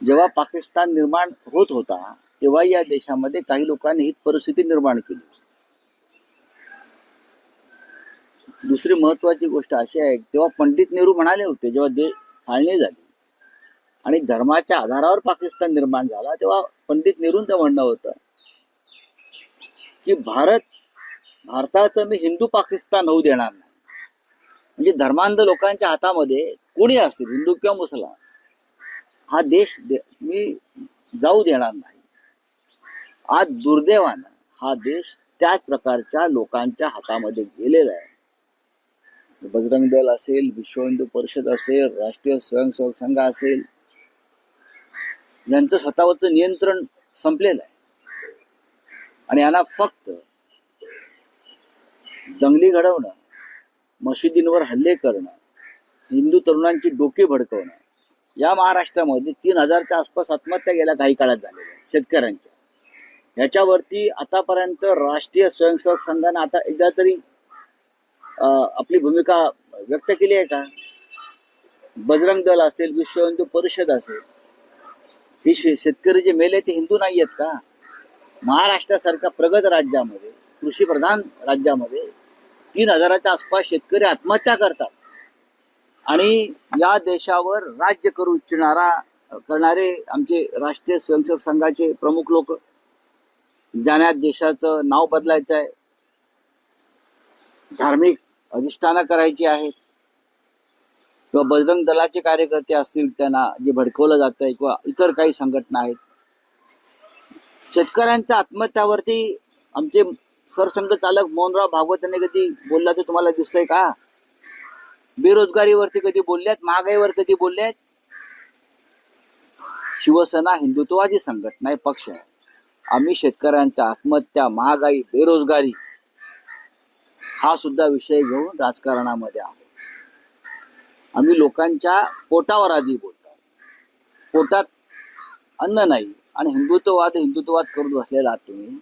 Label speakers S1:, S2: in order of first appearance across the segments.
S1: जेव्हा पाकिस्तान निर्माण होत होता तेव्हा या देशामध्ये काही लोकांनी ही परिस्थिती निर्माण केली. दुसरी महत्वाची गोष्ट अशी आहे, तेव्हा पंडित नेहरू म्हणाले होते, जेव्हा देश फाळणी झाली आणि धर्माच्या आधारावर पाकिस्तान निर्माण झाला, तेव्हा पंडित नेहरूंचं म्हणणं होतं की भारताचं मी हिंदू पाकिस्तान होऊ देणार नाही. म्हणजे धर्मांध लोकांच्या हातामध्ये कोणी असतील, हिंदू किंवा मुसलमान, हा देश मी जाऊ देणार नाही. आज दुर्दैवानं हा देश त्याच प्रकारच्या लोकांच्या हातामध्ये गेलेला आहे. बजरंग दल असेल, विश्व हिंदू परिषद असेल, राष्ट्रीय स्वयंसेवक संघ असेल, यांचं स्वतःवरचं नियंत्रण संपलेलं आहे आणि यांना फक्त दंगली घडवणं, मशिदींवर हल्ले करणं, हिंदू तरुणांची डोके भडकवणं. या महाराष्ट्रामध्ये 3000च्या आसपास आत्महत्या गेल्या काही काळात झालेल्या शेतकऱ्यांच्या. याच्यावरती आतापर्यंत राष्ट्रीय स्वयंसेवक संघाने आता एकदा तरी आपली भूमिका व्यक्त केली आहे का? बजरंग दल असेल, विश्व हिंदू परिषद असेल, ही शेतकरी जे मेले ते हिंदू नाही आहेत का? महाराष्ट्रासारख्या प्रगत राज्यामध्ये, कृषीप्रधान राज्यामध्ये 3000च्या आसपास शेतकरी आत्महत्या करतात आणि या देशावर राज्य करू करणारे आमचे राष्ट्रीय स्वयंसेवक संघाचे प्रमुख लोक, ज्यांना देशाचं नाव बदलायचं आहे, धार्मिक अधिष्ठानं करायची आहेत, किंवा बजरंग दलाचे कार्यकर्ते असतील त्यांना जे भडकवलं जात आहे, किंवा इतर काही संघटना आहेत, शेतकऱ्यांच्या आत्महत्यावरती आमचे सरसंघचालक मोहनराव भागवत यांनी कधी बोलला ते तुम्हाला दिसतंय का? बेरोजगारीवरती कधी बोलल्यात? महागाईवर कधी बोलल्यात? शिवसेना हिंदुत्ववादी संघटना आहे, पक्ष आहे. आम्ही शेतकऱ्यांच्या आत्महत्या, महागाई, बेरोजगारी हा सुद्धा विषय घेऊन राजकारणामध्ये आहोत. आम्ही लोकांच्या पोटावर आधी बोलतो. पोटात अन्न नाही आणि हिंदुत्ववाद करून बसलेला आहात तुम्ही.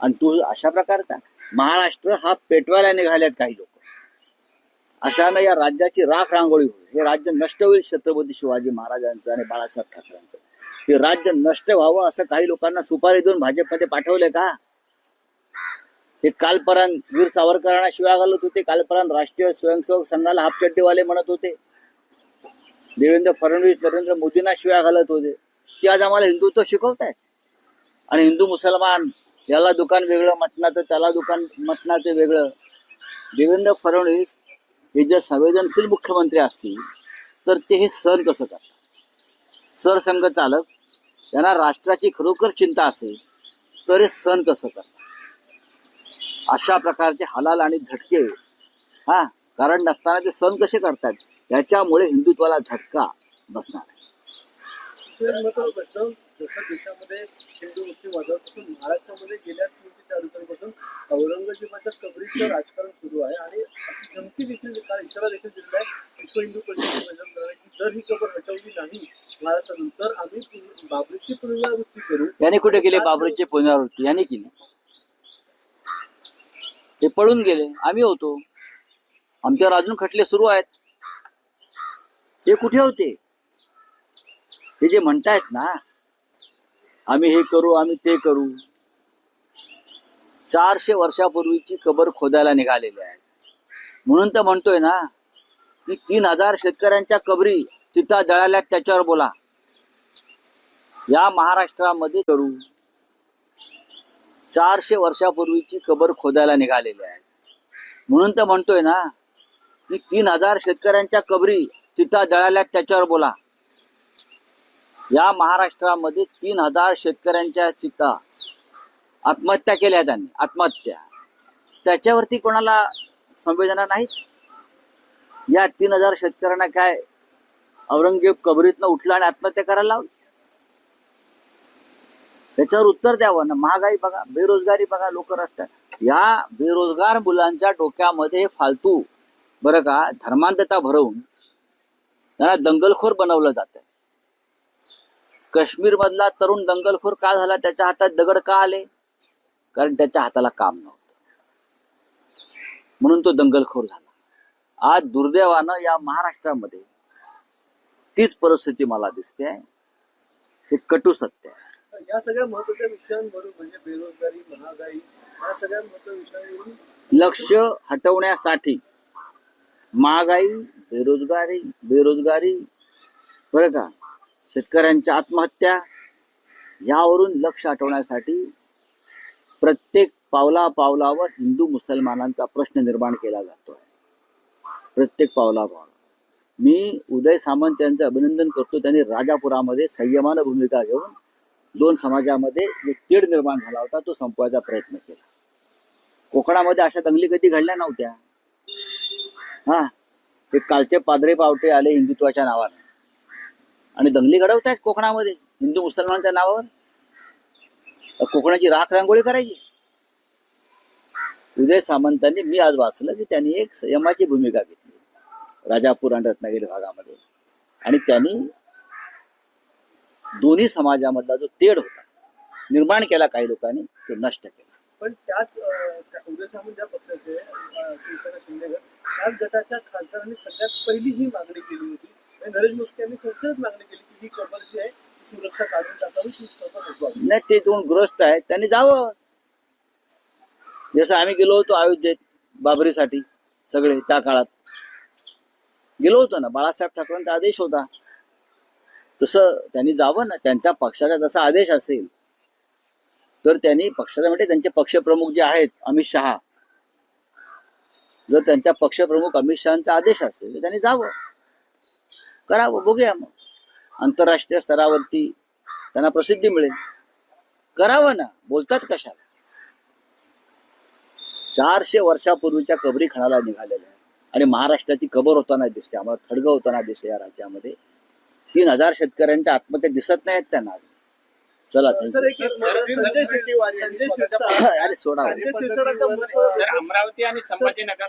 S1: आणि तू अशा प्रकारचा महाराष्ट्र हा पेटवायला निघाल्यात काही लोक. अशानं या राज्याची राख रांगोळी होईल. हे राज्य नष्ट होईल छत्रपती शिवाजी महाराजांचं आणि बाळासाहेब ठाकरेंचं. हे राज्य नष्ट व्हावं असं काही लोकांना सुपारी देऊन भाजपमध्ये पाठवले का? हे कालपर्यंत वीर सावरकरांना शिव्या घालत होते, कालपर्यंत राष्ट्रीय स्वयंसेवक संघाला हापचड्डीवाले म्हणत होते, देवेंद्र फडणवीस, नरेंद्र मोदींना शिव्या घालत होते. की आज आम्हाला हिंदुत्व शिकवतायत आणि हिंदू मुसलमान याला दुकान वेगळं मटणाचं, त्याला दुकान मटणाचं वेगळं. देवेंद्र फडणवीस हे जर संवेदनशील मुख्यमंत्री असतील तर ते हे सहन कसं करतात? सरसंघ चालक यांना राष्ट्राची खरोखर चिंता असेल तर हे सहन कसं करतात? अशा प्रकारचे हलाल आणि झटके कारण नसताना ते सहन कसे करतात? याच्यामुळे हिंदुत्वाला झटका बसणार आहे.
S2: जसं देशामध्ये हिंदू मुस्लिम वादापासून महाराष्ट्रामध्ये गेल्या 3 ते 4 दिवसांपासून औरंगजेबाच्या कबरीचं राजकारण सुरू आहे आणि धमकी देखील इशारा देखील दिलेला आहे विश्व हिंदू परिषदेने की जर ही कबर हटवली नाही महाराष्ट्रातून तर आम्ही बाबरीची पुनरावृत्ती करू.
S1: याने कुठे केली बाबरीची पुनरावृत्ती? याने केली. ते पळून गेले, आम्ही होतो, आमच्यावर अजून खटले सुरू आहेत. ते कुठे होते? हे जे म्हणतायत ना आम्ही हे करू, आम्ही ते करू, 400 वर्षापूर्वीची कबर खोदायला निघालेली आहे. म्हणून तर म्हणतोय ना की 3000 शेतकऱ्यांच्या कबरी चिता जळाल्यात, त्याच्यावर बोला. या महाराष्ट्रामध्ये करू 400 वर्षापूर्वीची कबर खोदायला निघालेली आहे. म्हणून तर म्हणतोय ना की 3000 शेतकऱ्यांच्या कबरी चिता जळाल्यात, त्याच्यावर बोला. या महाराष्ट्रामध्ये 3000 शेतकऱ्यांच्या चिता आत्महत्या केल्या त्यांनी, आत्महत्या. त्याच्यावरती कोणाला संवेदना नाहीत? या 3000 शेतकऱ्यांना काय औरंगजेब कबरीतनं उठला आणि आत्महत्या करायला लावली? त्याच्यावर उत्तर द्यावं ना. महागाई बघा, बेरोजगारी बघा, लोक रस्त्यात. या बेरोजगार मुलांच्या डोक्यामध्ये फालतू बरं का धर्मांधता भरवून त्यांना दंगलखोर बनवलं जात आहे. काश्मीर मधला तरुण दंगलखोर का झाला? त्याच्या हातात दगड का आले? कारण त्याच्या हाताला काम नव्हतं, म्हणून तो दंगलखोर झाला. आज दुर्दैवानं या महाराष्ट्रामध्ये तीच परिस्थिती मला दिसते. हे कटू सत्य आहे.
S2: या सगळ्या महत्वाच्या विषयांवरून म्हणजे बेरोजगारी, महागाई या सगळ्या महत्वाच्या विषयांवरून
S1: लक्ष हटवण्यासाठी महागाई, बेरोजगारी बरं का, शेतकऱ्यांच्या आत्महत्या यावरून लक्ष हटवण्यासाठी प्रत्येक पावलावर हिंदू मुसलमानांचा प्रश्न निर्माण केला जातोय. प्रत्येक पावलावर मी उदय सामंत यांचं अभिनंदन करतो. त्यांनी राजापुरामध्ये संयमानं भूमिका घेऊन दोन समाजामध्ये जो तेढ निर्माण झाला होता तो संपवायचा प्रयत्न केला. कोकणामध्ये अशा दंगली कधी घडल्या नव्हत्या. हा, ते कालचे पादरे पावटे आले हिंदुत्वाच्या नावाने आणि दंगली घडवतायत कोकणामध्ये हिंदू मुसलमानांच्या नावावर. कोकणाची राख रांगोळी करायची. उदय सामंतांनी, मी आज वाचलं की त्यांनी एक संयमाची भूमिका घेतली राजापूर आणि रत्नागिरी भागामध्ये आणि त्यांनी दोन्ही समाजामधला जो तेढ होता निर्माण केला काही लोकांनी तो नष्ट केला.
S2: पण त्याच उदय सामंत ज्या पक्षाचे शिवसेना शिंदेगड त्याच गटाच्या खासदारांनी सगळ्यात पहिली ही मागणी केली होती आणि नरेश म्हस्के यांनी संसदेत मागणी केली की ही कबर जी आहे ती सुरक्षा काढून टाकावी, ती कबर हटवावी.
S1: नाही, ते दोन ग्रस्त आहेत त्यांनी जावं. जसं आम्ही गेलो होतो अयोध्येत बाबरीसाठी, सगळे त्या काळात गेलो होतो ना, बाळासाहेब ठाकरेंचा आदेश होता. तसं त्यांनी जावं ना. त्यांच्या पक्षाचा जसा आदेश असेल तर त्यांनी पक्षाचा म्हणजे त्यांचे पक्षप्रमुख जे आहेत अमित शहा, जर त्यांच्या पक्षप्रमुख अमित शहाचा आदेश असेल तर त्यांनी जावं, करावं. बघूया मग आंतरराष्ट्रीय स्तरावरती त्यांना प्रसिद्धी मिळेल. करावं ना, बोलतात कशाला. 400 वर्षापूर्वीच्या कबरी खणाला निघालेल्या आहे आणि महाराष्ट्राची कबर होताना दिसते आम्हाला, थडगं होताना दिसते या राज्यामध्ये. 3000 शेतकऱ्यांच्या आत्महत्या दिसत नाहीत त्यांना. चला
S2: सर, एक संजय शिरसाट
S1: अरे सोडा.
S2: संजय शिरसाटांचं मत
S3: सर, अमरावती आणि संभाजीनगर